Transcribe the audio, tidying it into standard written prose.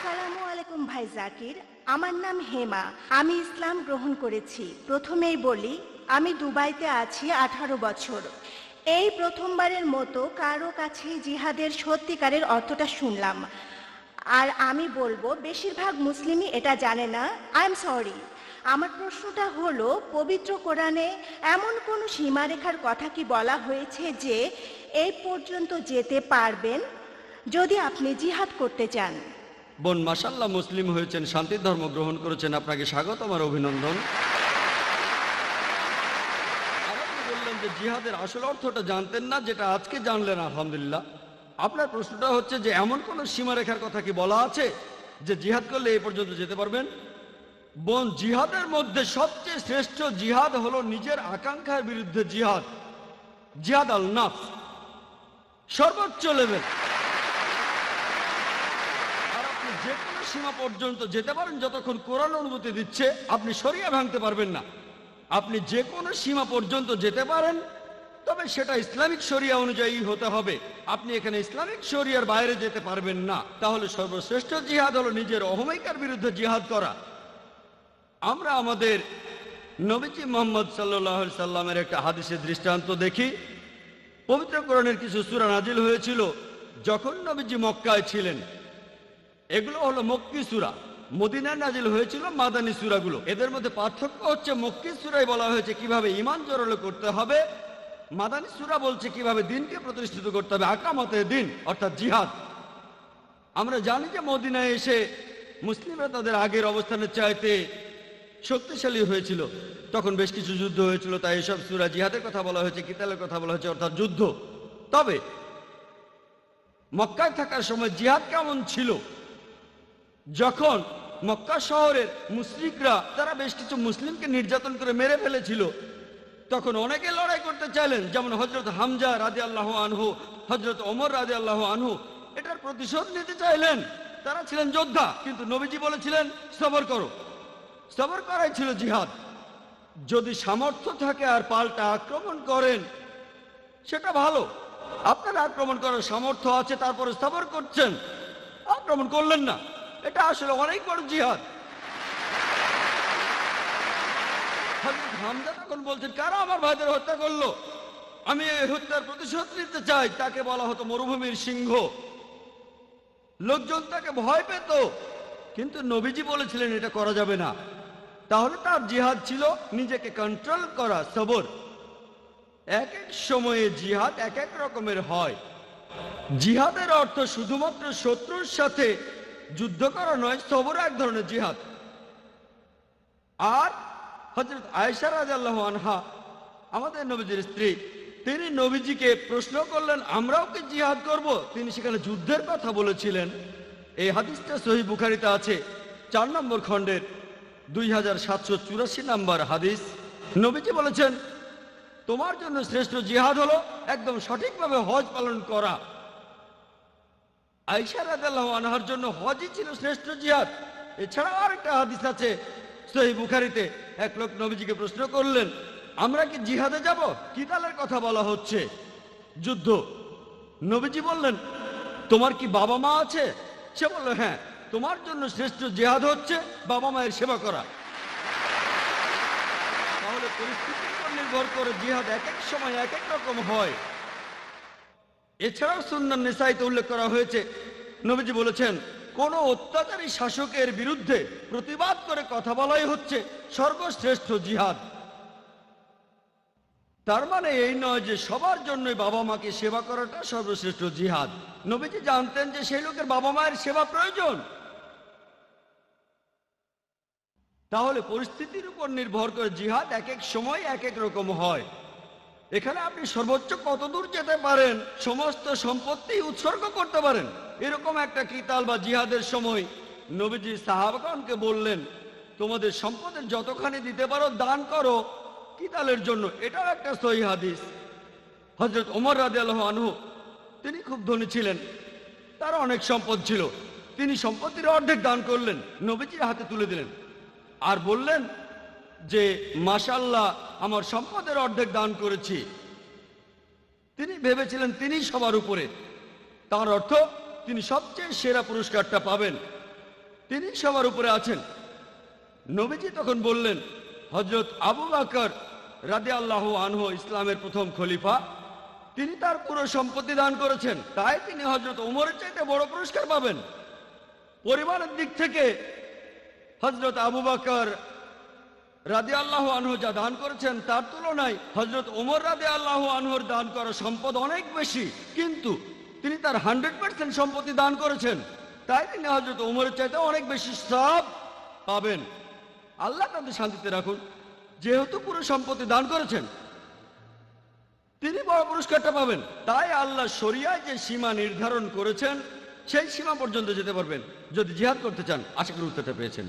আসসালামু আলাইকুম ভাই জাকির। আমার নাম হেমা। আমি ইসলাম গ্রহণ করেছি। প্রথমেই বলি, আমি দুবাইতে আছি 18 বছর। এই প্রথমবারের মতো কারো কাছে জিহাদের সত্যিকারের অর্থটা শুনলাম। আর আমি বলবো বেশিরভাগ মুসলিমই এটা জানে না। I am sorry. আমার প্রশ্নটা হলো, পবিত্র কোরআনে এমন কোনো সীমারেখার কথা কি বলা হয়েছে যে এই পর্যন্ত যেতে পারবেন যদি আপনি জিহাদ করতে চান? বোন মাশাআল্লাহ মুসলিম হয়েছেন, শান্তির ধর্ম গ্রহণ করেছেন, আপনাকে স্বাগত, আমার অভিনন্দন। আর আপনি বললেন যে জিহাদের আসল অর্থটা জানতেন না, যেটা আজকে জানলেন, আলহামদুলিল্লাহ। আপনার প্রশ্নটা হচ্ছে যে এমন কোন সীমারেখার কথা কি বলা আছে যে জিহাদ করলে এই পর্যন্ত যেতে পারবেন? বোন, জিহাদের মধ্যে সবচেয়ে শ্রেষ্ঠ জিহাদ হলো নিজের আকাঙ্ক্ষার বিরুদ্ধে জিহাদ, জিহাদ আল নাফস, সর্বোচ্চ লেভেল। যে কোনো সীমা পর্যন্ত যেতে পারেন যতক্ষণ কোরআন অনুমতি দিচ্ছে। আপনি শরিয়া ভাঙতে পারবেন না। আপনি যে কোনো সীমা পর্যন্ত যেতে পারেন, তবে সেটা ইসলামিক শরিয়া অনুযায়ী হতে হবে। আপনি এখানে ইসলামিক শরিয়ার বাইরে যেতে পারবেন না। তাহলে সর্বশ্রেষ্ঠ জিহাদ হলো নিজের অহমিকার বিরুদ্ধে জিহাদ করা। আমরা আমাদের নবীজি মুহাম্মদ সাল্লাল্লাহু আলাইহি সাল্লামের একটা হাদিসের দৃষ্টান্ত দেখি। পবিত্র কোরআনের কিছু সূরা নাজিল হয়েছিল যখন নবীজি মক্কায় ছিলেন। এগুলো হলো মক্কি সূরা। মদিনায় নাজিল হয়েছিল মাদানী সূরাগুলো। এদের মধ্যে পার্থক্য হচ্ছে, মক্কি সূরায় বলা হয়েছে কিভাবে ঈমান জোরালো করতে হবে, মাদানী সূরা বলছে কিভাবে দ্বীনকে প্রতিষ্ঠিত করতে হবে, আকামতে দ্বীন অর্থাৎ জিহাদ। আমরা জানি যে মদিনায় এসে মুসলিমরা তাদের আগের অবস্থানের চাইতে শক্তিশালী হয়েছিল। তখন বেশ কিছু যুদ্ধ হয়েছিল, তাই এসব সূরা জিহাদের কথা বলা হয়েছে, কিতালের কথা বলা হয়েছে, অর্থাৎ যুদ্ধ। তবে মক্কায় থাকার সময় জিহাদ কেমন ছিল? যখন মক্কা শহরের মুশরিকরা তারা বেশ কিছু মুসলিমকে নির্যাতন করে মেরে ফেলেছিল, তখন অনেকে লড়াই করতে চাইলেন, যেমন হযরত হামজা রাদিয়াল্লাহু আনহু, হযরত ওমর রাদিয়াল্লাহু আনহু এটার প্রতিশোধ নিতে চাইলেন। তারা ছিলেন যোদ্ধা, কিন্তু নবীজি বলেছিলেন সবর করো। সবর করাই ছিল জিহাদ। যদি সামর্থ্য থাকে আর পাল্টা আক্রমণ করেন সেটা ভালো। আপনার আক্রমণ করার সামর্থ্য আছে, তারপরে সবর করছেন, আক্রমণ করলেন না, এটা আসলে অনেক বড় জিহাদ। হযরত হামজা তখন বলছেন, কারা আমার ভাইদের হত্যা করলো, আমি এই হত্যার প্রতিশোধ নিতে চাই। তাকে বলা হতো মরুভূমির সিংহ। লোকজন তাকে ভয় পেত, কিন্তু নবীজি বলেছিলেন এটা করা যাবে না। তাহলে তার জিহাদ ছিল নিজেকে কন্ট্রোল করা, সবর। এক এক সময়ে জিহাদ এক এক রকমের হয়। জিহাদের অর্থ শুধুমাত্র শত্রুর সাথে যুদ্ধ করা নয়, সবর এক ধরনের জিহাদ। আর হযরত আয়েশা রাদিয়াল্লাহু আনহা, আমাদের নবীজির স্ত্রী, তিনি নবীজিকে প্রশ্ন করলেন, আমরাও কি জিহাদ করব? তিনি সেখানে যুদ্ধের কথা বলেছিলেন। এই হাদিসটা সহিহ বুখারীতে আছে, 4 নম্বর খণ্ডের 2784 নম্বর হাদিস। নবীজি বলেছেন, তোমার জন্য শ্রেষ্ঠ জিহাদ হলো একদম সঠিকভাবে হজ পালন করা। আয়েশা রাদিয়াল্লাহু আনহার জন্য হজই ছিল শ্রেষ্ঠ জিহাদ। এছাড়াও আরেকটা হাদিস আছে সহিহ বুখারীতে, এক লোক নবীজিকে প্রশ্ন করলেন, আমরা কি জিহাদে যাব? কিতালের কথা বলা হচ্ছে, যুদ্ধ। নবীজি বললেন, তোমার কি বাবা মা আছে? সে বলল, হ্যাঁ। তোমার জন্য শ্রেষ্ঠ জিহাদ হচ্ছে বাবা মায়ের সেবা করা। তাহলে পরিস্থিতির উপর নির্ভর করে জিহাদ এক এক সময় এক এক রকম হয়। এছাড়াও সুন্নান নিসাইতে উল্লেখ করা হয়েছে, নবীজি বলেছেন, কোন অত্যাচারী শাসকের বিরুদ্ধে প্রতিবাদ করে কথা বলাই হচ্ছে সর্বশ্রেষ্ঠ জিহাদ। তার মানে এই নয় যে সবার জন্যই বাবা মাকে সেবা করাটা সর্বশ্রেষ্ঠ জিহাদ। নবীজি জানতেন যে সেই লোকের বাবা মায়ের সেবা প্রয়োজন। তাহলে পরিস্থিতির উপর নির্ভর করে জিহাদ এক এক সময় এক এক রকম হয়। এখানে আপনি সর্বোচ্চ কত দূর যেতে পারেন, সমস্ত সম্পত্তি উৎসর্গ করতে পারেন, এরকম একটা কিতাল বা জিহাদের সময় নবীজি সাহাবাগণকে বললেন, তোমাদের সম্পদের যতখানি দিতে পারো দান করো কিতালের জন্য। এটাও একটা সহিহ হাদিস। হযরত ওমর রাদিয়াল্লাহু আনহু, তিনি খুব ধনী ছিলেন, তার অনেক সম্পদ ছিল। তিনি সম্পত্তির অর্ধেক দান করলেন, নবীজির হাতে তুলে দিলেন আর বললেন যে মাশাআল্লাহ, আমার সম্পদের অর্ধেক দান করেছি। তিনি ভেবেছিলেন তিনি সবার উপরে, তার অর্থ তিনি সবচেয়ে সেরা পুরস্কারটা পাবেন। তিনি সবার উপরে আছেন। নবীজি তখন বললেন, হযরত আবু বকর রাদিয়াল্লাহু আনহু ইসলামের প্রথম খলিফা, তিনি তার পুরো সম্পত্তি দান করেছেন, তাই তিনি হযরত ওমরের চাইতে বড় পুরস্কার পাবেন। পরিবারের দিক থেকে হযরত আবু বকর রাদিয়াল্লাহু আনহু যা দান করেছেন তার তুলনায় হযরত ওমর রাদিয়াল্লাহু আনহুর দান করা সম্পদ অনেক বেশি, কিন্তু তিনি তার 100% সম্পত্তি দান করেছেন, তাই তিনি হযরত ওমরের চাইতে অনেক বেশি সওয়াব পাবেন। আল্লাহ তাদের শান্তিতে রাখুন। যেহেতু পুরো সম্পত্তি দান করেছেন, তিনি বড় পুরস্কারটা পাবেন। তাই আল্লাহ শরিয়ায় যে সীমা নির্ধারণ করেছেন সেই সীমা পর্যন্ত যেতে পারবেন যদি জিহাদ করতে চান। আশা করি উত্তরটা পেয়েছেন।